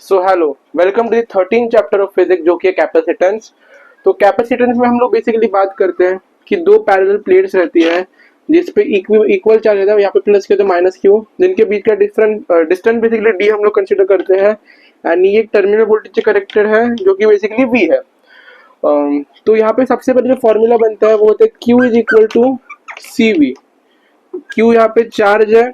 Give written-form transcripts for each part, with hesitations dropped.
So hello, welcome to the 13 chapter of physics जो कि है कैपेसिटेंस। तो कैपेसिटेंस में हम लोग बेसिकली बात करते हैं कि दो पैरेलल प्लेट्स रहती है जिसपे इक्वल चार्ज रहता है, यहाँ पे प्लस क्यू तो माइनस क्यू, जिनके बीच का डिस्टेंस बेसिकली डी हम लोग कंसीडर करते हैं। एंड ये एक टर्मिनल वोल्टेज से कनेक्टेड है जो कि बेसिकली वी है। तो यहाँ पे सबसे पहले जो फॉर्मूला बनता है वो होता है Q is equal to C V. Q यहाँ पे चार्ज है,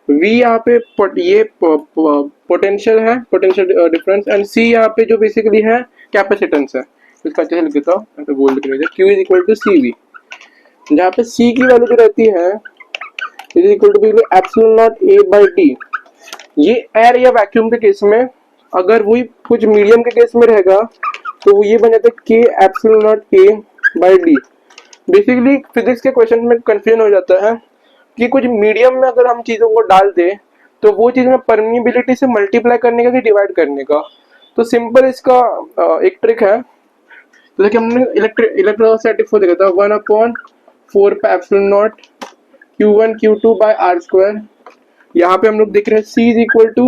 V यहाँ पे ये पोटेंशियल है, पोटेंशियल डिफरेंस, एंड C यहाँ पे जो बेसिकली है कैपेसिटेंस है। इसका अच्छे से लिख देता हूँ तो बोल लिख Q is equal to C V, जहाँ पे C की वैल्यू जो रहती है is equal to epsilon not A by D. ये एयर या वैक्यूम के केस में, अगर वही कुछ मीडियम के केस में रहेगा तो ये बन जाता है K epsilon not A by D. Basically physics के क्वेश्चन में कंफ्यूजन हो जाता है कि कुछ मीडियम में अगर हम चीजों को डाल दे तो वो चीज में परमिबिलिटी से मल्टीप्लाई करने का कि डिवाइड करने का। तो सिंपल इसका एक ट्रिक है। तो देखिए हमने इलेक्ट्रोस्टैटिक फोर्स देखा था 1/4 epsilon not Q1 Q2 by R square. यहाँ पे हम लोग देख रहे हैं C is equal to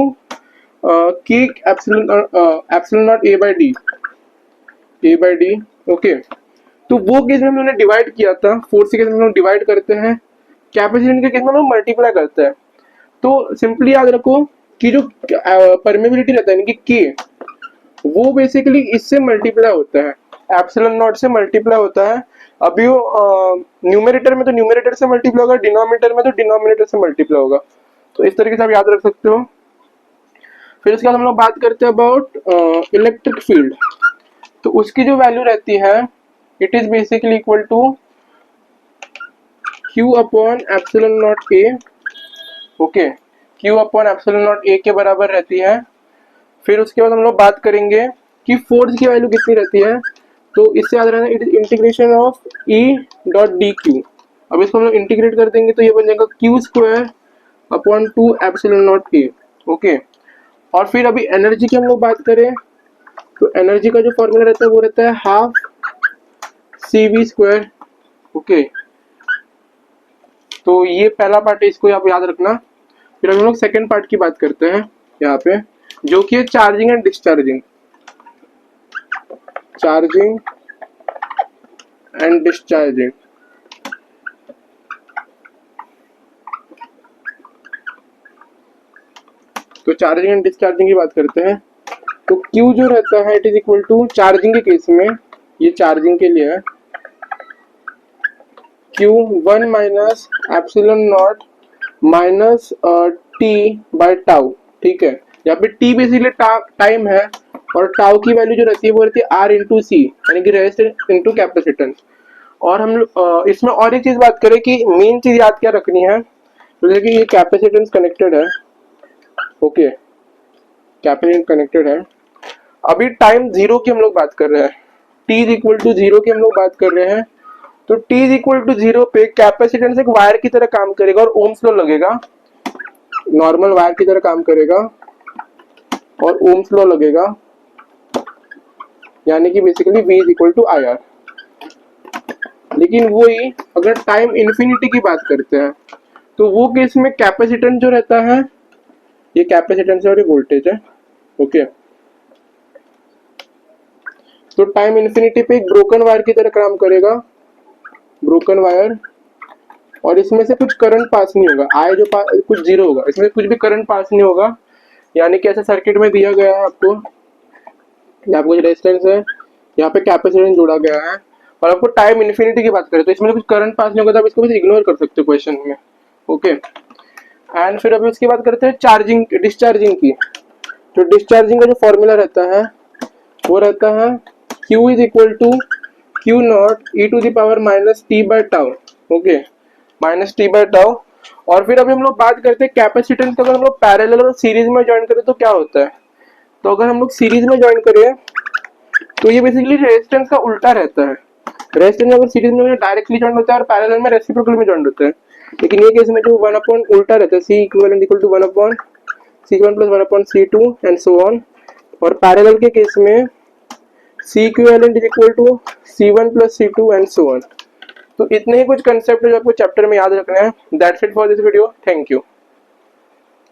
K epsilon not A by D. Okay, तो वो केस में हमने डिवाइड किया था, फोर्स के केस में हम लोग डिवाइड करते हैं, कैपेसिटेंस के केस में हम मल्टीप्लाई करते हैं। तो सिंपली याद रखो कि जो परमेबिलिटी रहता है यानी कि K, वो बेसिकली इससे मल्टीप्लाई होता है, एप्सिलॉन नॉट से मल्टीप्लाई होता है। अभी वो न्यूमरेटर में तो न्यूमरेटर से मल्टीप्लाई होगा, डिनोमिनेटर में तो डिनोमिनेटर से मल्टीप्लाई होगा। तो इस तरीके से आप याद रख सकते हो। फिर उसके बाद हम लोग बात करते हैं अबाउट इलेक्ट्रिक फील्ड। तो उसकी जो वैल्यू रहती है it is basically equal to Q upon epsilon not A। Okay, Q upon epsilon not A के बराबर रहती है। फिर उसके बाद हम लोग बात करेंगे कि फोर्स की वैल्यू कितनी रहती है। तो इससे याद रखना it is integration of E dot D Q. अब इसको हम लोग इंटीग्रेट कर देंगे तो ये बन जाएगा Q square upon 2 epsilon not A। Okay, और फिर अभी एनर्जी की हम लोग बात करें तो एनर्जी का जो फॉर्मूला रहता है वो रहता है हाफ CV स्क्वायर। ओके, तो ये पहला पार्ट है, इसको आप याद रखना। फिर हम लोग सेकेंड पार्ट की बात करते हैं यहाँ पे, जो कि है charging and discharging. Charging and discharging. तो चार्जिंग एंड डिस्चार्जिंग की बात करते हैं। तो Q जो रहता है it is equal to, charging के केस में, ये चार्जिंग के लिए है, Q1 minus epsilon not minus T by tau. ठीक है, यहाँ पे T बेसिकली टाइम है और टाउ की वैल्यू जो रहती है वो रहती है R इंटू सी, यानी कि रेजिस्टेंस इंटू कैपेसिटेंस। और हम इसमें और एक चीज बात करें कि मेन चीज याद क्या रखनी है, तो देखिए ये कैपेसिटेंस कनेक्टेड है। ओके, कैपेसिटेंस कनेक्टेड है। अभी टाइम जीरो की हम लोग बात कर रहे हैं, T is equal to zero की हम लोग बात कर रहे हैं। तो T is equal to zero पे कैपेसिटेंस एक वायर की तरह काम करेगा और ओम्स लॉ लगेगा, नॉर्मल वायर की तरह काम करेगा और ओम्स लॉ लगेगा, यानी कि basically V is equal to IR। लेकिन वही अगर टाइम इन्फिनिटी की बात करते हैं तो वो केस में कैपेसिटेंस जो रहता है, ये कैपेसिटेंस है और ये वोल्टेज है। ओके, तो टाइम इन्फिनिटी पे एक ब्रोकन वायर की तरह काम करेगा, ब्रोकन वायर, और इसमें से कुछ करंट पास नहीं होगा, आई जो कुछ जीरो होगा, इसमें कुछ भी करंट पास नहीं होगा। यानी कि ऐसा सर्किट में दिया गया है आपको, यहाँ पे कुछ रेजिस्टेंस है, यहाँ पे कैपेसिटेंस जोड़ा गया है, और आपको टाइम इन्फिनिटी की बात करें तो इसमें कुछ करंट पास नहीं होगा, तो आप इसको बस इग्नोर कर सकते हो क्वेश्चन में। ओके, एंड फिर अभी उसकी बात करते हैं चार्जिंग डिस्चार्जिंग की। तो डिस्चार्जिंग का जो फॉर्मूला रहता है वो रहता है Q is equal to Q naught E to the power minus T by tau. Okay, minus T by tau. और फिर अभी हम लोग बात करते हैं कैपेसिटेंस का, अगर हम लोग पैरेलल और सीरीज में ज्वाइन करें तो क्या होता है। तो अगर हम लोग सीरीज में ज्वाइन करें तो ये बेसिकली रेजिस्टेंस का उल्टा रहता है। रेजिस्टेंस अगर सीरीज में डायरेक्टली ज्वाइन होता है और पैरेलल में रेसिप्रोकल में ज्वाइन होता है। लेकिन ये केस में जो 1 अपॉन उल्टा रहता है, C equivalent equal to 1 upon C1 plus 1 upon C2 and so on. और पैरेलल के केस में C equivalent is equal to C1 plus C2 and so on. तो इतने ही कुछ कंसेप्ट जो आपको चैप्टर में याद रखना है। That's it for this video, thank you.